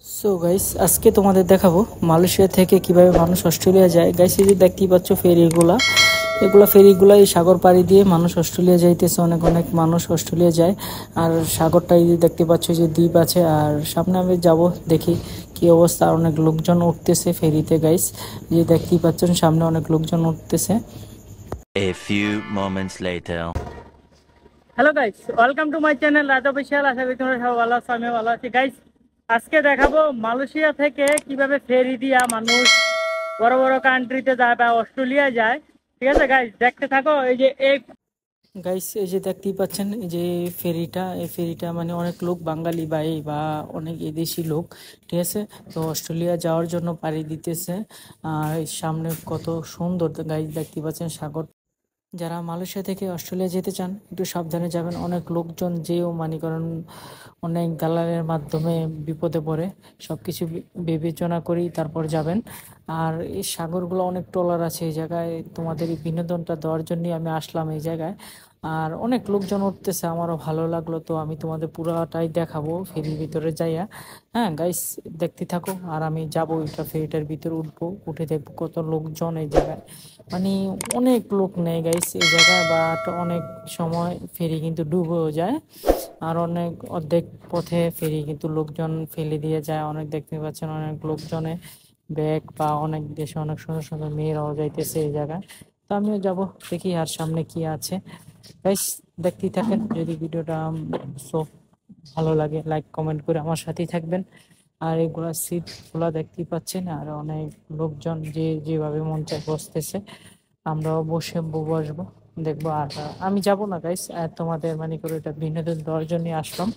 So guys আজকে তোমাদের দেখাবো মালয়েশিয়া থেকে কিভাবে মানুষ অস্ট্রেলিয়া যায়। গাইস এই যে দেখতেই পাচ্ছ ফেরিগুলা এই সাগর পাড়ি দিয়ে মানুষ অস্ট্রেলিয়া যাইতেছে। অনেক অনেক মানুষ অস্ট্রেলিয়া যায়। আর সাগরটা এই যে দেখতে পাচ্ছ যে দ্বীপ আছে, আর সামনে আমি যাব দেখি কি অবস্থা। আর অনেক লোকজন উঠতেছে ফেরিতে। গাইস যে দেখতেই পাচ্ছেন সামনে অনেক লোকজন উঠতেছে। A few moments later. Hello guys, welcome to my channel রাজা বিশাল। আশা করি তোমরা সবাই ভালো আছো, আমিও ভালো আছি। গাইস আজকে দেখাবো মালয়েশিয়া থেকে কিভাবে ফেরি দিয়া মানুষ বড় বড় কান্ট্রিতে যায় বা অস্ট্রেলিয়া যায়। ঠিক আছে গাইস, দেখতে থাকো। এই যে গাইস এই যে দেখতেই পাচ্ছেন এই যে এই ফেরিটা মানে অনেক লোক বাঙালি ভাই বা অনেক এদেশি লোক, ঠিক আছে, তো অস্ট্রেলিয়া যাওয়ার জন্য পাড়ি দিতেছে। আর এই সামনে কত সুন্দর গাইস দেখতেই পাচ্ছেন সাগর। যারা মালয়েশিয়া থেকে অস্ট্রেলিয়া যেতে চান একটু সাবধানে যাবেন। অনেক লোকজন যেও মনে করেন অনেক দালালের মাধ্যমে বিপদে পড়ে। সব কিছু বিবেচনা করেই তারপর যাবেন। আর এই সাগরগুলো অনেক ট্রলার আছে এই জায়গায়। তোমাদের এই বিনোদনটা দেওয়ার জন্যই আমি আসলাম এই জায়গায়। আর অনেক লোকজন উঠতেছে, আমারও ভালো লাগলো, তো আমি তোমাদের পুরাটাই দেখাবো ফেরির ভিতরে যাইয়া। হ্যাঁ গাইস, দেখতে থাকো। আর আমি যাবো এটা ফেরিটার ভিতরে উঠবো, উঠে দেখবো কত লোকজন এই জায়গায়। মানে অনেক লোক নেই গাইস এই জায়গায়, বাট অনেক সময় ফেরি কিন্তু ডুবেও যায়। আর অনেক অর্ধেক পথে ফেরি কিন্তু লোকজন ফেলে দিয়ে যায়। অনেক দেখতে পাচ্ছেন অনেক লোকজনে ব্যাগ বা অনেক দেশে অনেক সুন্দর সুন্দর মেয়েরাও যাইতেছে এই জায়গায়। তো আমিও যাব, দেখি আর সামনে কি আছে। গাইস দেখতেই থাকেন। যদি ভিডিওটা সব ভালো লাগে লাইক কমেন্ট করে আমার সাথেই থাকবেন। আর এগুলা সিট গুলা দেখতেই পাচ্ছেন, আর অনেক লোকজন যে যেভাবে মন চায় বসতেছে। আমরাও বসবো দেখবো। আর আমি যাব না গাইস, তোমাদের মানে করে এটা বিনোদন দেওয়ার জন্য আসলাম।